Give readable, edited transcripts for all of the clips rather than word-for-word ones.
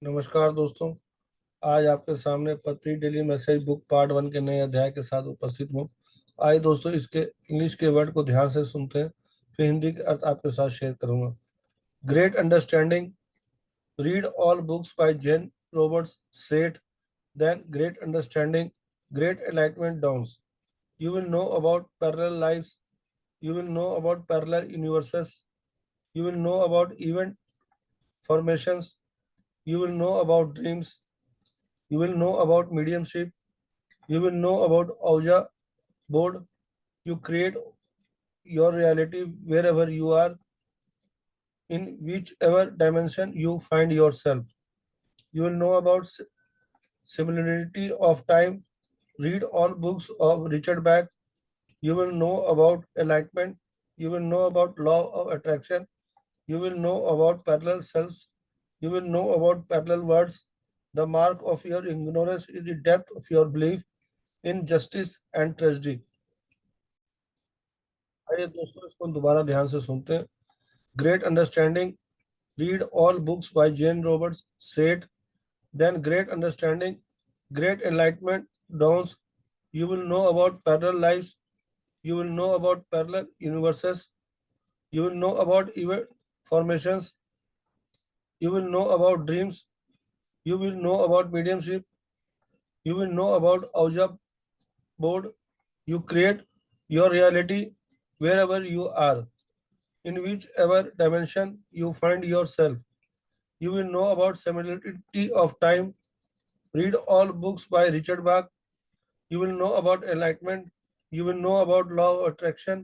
नमस्कार दोस्तों। आज आपके सामने पत्री डेली मैसेज बुक पार्ट 1 के नए अध्याय के साथ उपस्थित हूँ। आइए दोस्तों, इसके इंग्लिश के वर्ड को ध्यान से सुनते हैं, फिर हिंदी के अर्थ आपके साथ शेयर करूंगा। Great understanding, read all books by Jane Roberts Seth, then great understanding, great enlightenment dawns. You will know about parallel lives, you will know about parallel universes, you will know about event formations, you will know about dreams, you will know about mediumship, you will know about Ouija board. You create your reality wherever you are, in whichever dimension you find yourself. You will know about similarity of time. Read all books of Richard Bach. You will know about enlightenment. You will know about law of attraction. You will know about parallel selves. You will know about parallel worlds. The mark of your ignorance is the depth of your belief in justice and tragedy. आइए दोस्तों, इसको दोबारा ध्यान से सुनते हैं। Great understanding, read all books by Jane Roberts Seth, then great understanding, great enlightenment dawns. You will know about parallel lives, you will know about parallel universes, you will know about event formations, you will know about dreams, you will know about mediumship, you will know about Ouija board. You create your reality wherever you are, in whichever dimension you find yourself. You will know about similarity of time. Read all books by Richard Bach. You will know about enlightenment. You will know about law of attraction.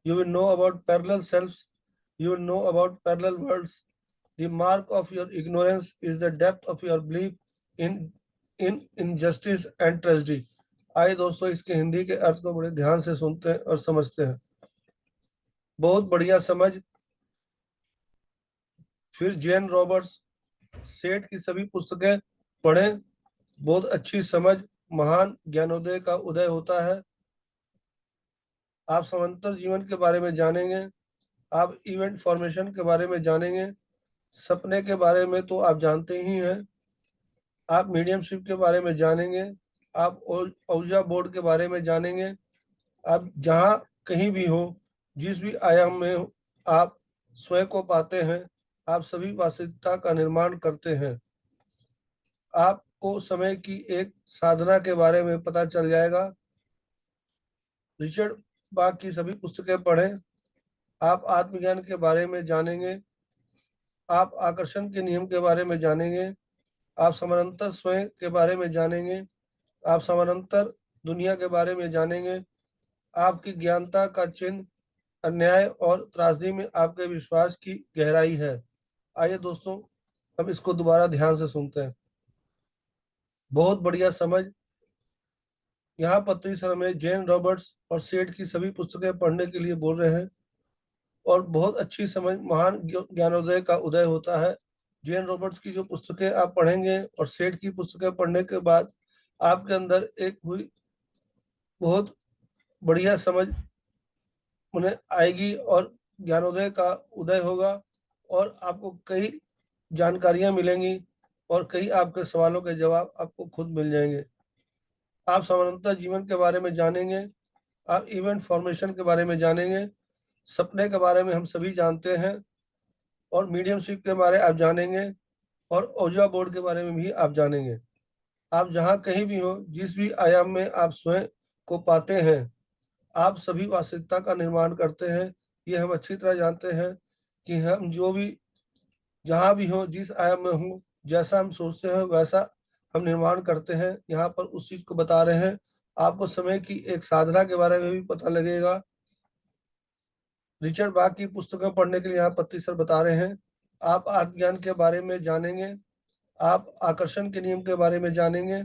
You will know about parallel selves. You will know about parallel worlds. The mark of your ignorance is the depth of your belief in in injustice and tragedy. आइए दोस्तों, इसके हिंदी के अर्थ को बड़े ध्यान से सुनते हैं और समझते हैं। बहुत बढ़िया समझ। फिर जेन रॉबर्ट्स सेठ की सभी पुस्तकें पढ़ें। बहुत अच्छी समझ, महान ज्ञानोदय का उदय होता है। आप समांतर जीवन के बारे में जानेंगे, आप इवेंट फॉर्मेशन के बारे में जानेंगे, सपने के बारे में तो आप जानते ही हैं, आप मीडियमशिप के बारे में जानेंगे, आप औजा बोर्ड के बारे में जानेंगे। आप जहाँ कहीं भी हो, जिस भी आयाम में हो, आप स्वयं को पाते हैं। आप सभी वास्तविकता का निर्माण करते हैं। आपको समय की एक साधना के बारे में पता चल जाएगा। रिचर्ड बाग की सभी पुस्तकें पढ़ें। आप आत्मज्ञान के बारे में जानेंगे, आप आकर्षण के नियम के बारे में जानेंगे, आप समानांतर स्वयं के बारे में जानेंगे, आप समानांतर दुनिया के बारे में जानेंगे। आपकी ज्ञानता का चिन्ह अन्याय और त्रासदी में आपके विश्वास की गहराई है। आइए दोस्तों, अब इसको दोबारा ध्यान से सुनते हैं। बहुत बढ़िया समझ। यहाँ पत्री सर में जेन रॉबर्ट्स और सेठ की सभी पुस्तकें पढ़ने के लिए बोल रहे हैं और बहुत अच्छी समझ, महान ज्ञानोदय का उदय होता है। जेन रॉबर्ट्स की जो पुस्तकें आप पढ़ेंगे और सेठ की पुस्तकें पढ़ने के बाद आपके अंदर एक हुई बहुत बढ़िया समझ उन्हें आएगी और ज्ञानोदय का उदय होगा और आपको कई जानकारियां मिलेंगी और कई आपके सवालों के जवाब आपको खुद मिल जाएंगे। आप समानांतर जीवन के बारे में जानेंगे, आप इवेंट फॉर्मेशन के बारे में जानेंगे, सपने के बारे में हम सभी जानते हैं और मीडियमशिप के बारे आप जानेंगे और ओजा बोर्ड के बारे में भी आप जानेंगे। आप जहाँ कहीं भी हो, जिस भी आयाम में आप स्वयं को पाते हैं, आप सभी वास्तविकता का निर्माण करते हैं। ये हम अच्छी तरह जानते हैं कि हम जो भी जहाँ भी हो, जिस आयाम में हो, जैसा हम सोचते हैं वैसा हम निर्माण करते हैं। यहाँ पर उस चीज को बता रहे हैं। आपको समय की एक साधना के बारे में भी पता लगेगा। रिचर्ड बाग की पुस्तकें पढ़ने के लिए यहाँ पत्री सर बता रहे हैं। आप आत्मज्ञान के बारे में जानेंगे, आप आकर्षण के नियम के बारे में जानेंगे,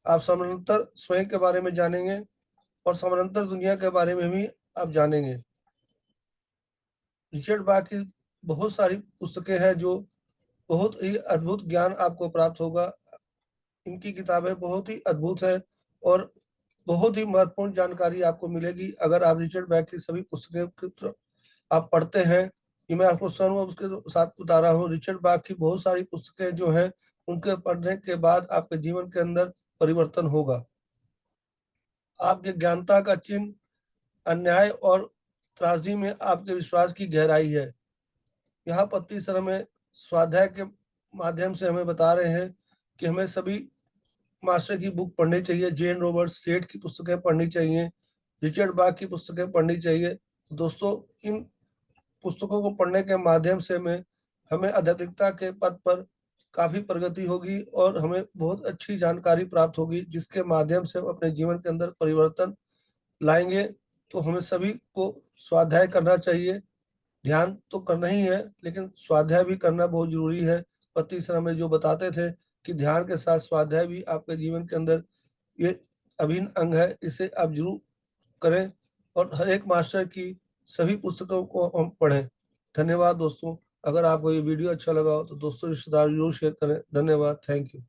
आप समानांतर स्वयं के बारे में जानेंगे और समानांतर दुनिया के बारे में भी आप जानेंगे। रिचर्ड बाग की बहुत सारी पुस्तकें हैं जो बहुत ही अद्भुत ज्ञान आपको प्राप्त होगा। इनकी किताबें बहुत ही अद्भुत है और बहुत ही महत्वपूर्ण जानकारी आपको मिलेगी अगर आप रिचर्ड बैक की सभी पुस्तकें आप पढ़ते हैं ये मैं आपको स्वानुभव के साथ बता रहा हूँ। रिचर्ड बाग की बहुत सारी पुस्तकें जो हैं, उनके पढ़ने के बाद आपके जीवन के अंदर परिवर्तन होगा। आपके ज्ञानता का चिन्ह अन्याय और त्रासदी में आपके विश्वास की गहराई है। यहाँ पत्ती सर में स्वाध्याय के माध्यम से हमें बता रहे हैं कि हमें सभी मास्टर की बुक पढ़नी चाहिए, जेन रॉबर्ट्स सेठ की पुस्तकें पढ़नी चाहिए, रिचर्ड बाग की पुस्तकें पढ़नी चाहिए। तो दोस्तों, इन पुस्तकों को पढ़ने के माध्यम से हमें आध्यात्मिकता के पथ पर काफी प्रगति होगी और हमें बहुत अच्छी जानकारी प्राप्त होगी, जिसके माध्यम से हम अपने जीवन के अंदर परिवर्तन लाएंगे। तो हमें सभी को स्वाध्याय करना चाहिए। ध्यान तो करना ही है, लेकिन स्वाध्याय भी करना बहुत जरूरी है। पति सर हमें जो बताते थे कि ध्यान के साथ स्वाध्याय भी आपके जीवन के अंदर ये अभिन्न अंग है, इसे आप जरूर करें और हर एक मास्टर की सभी पुस्तकों को हम पढ़ें। धन्यवाद दोस्तों। अगर आपको ये वीडियो अच्छा लगा हो तो दोस्तों रिश्तेदार जरूर शेयर करें। धन्यवाद। Thank you.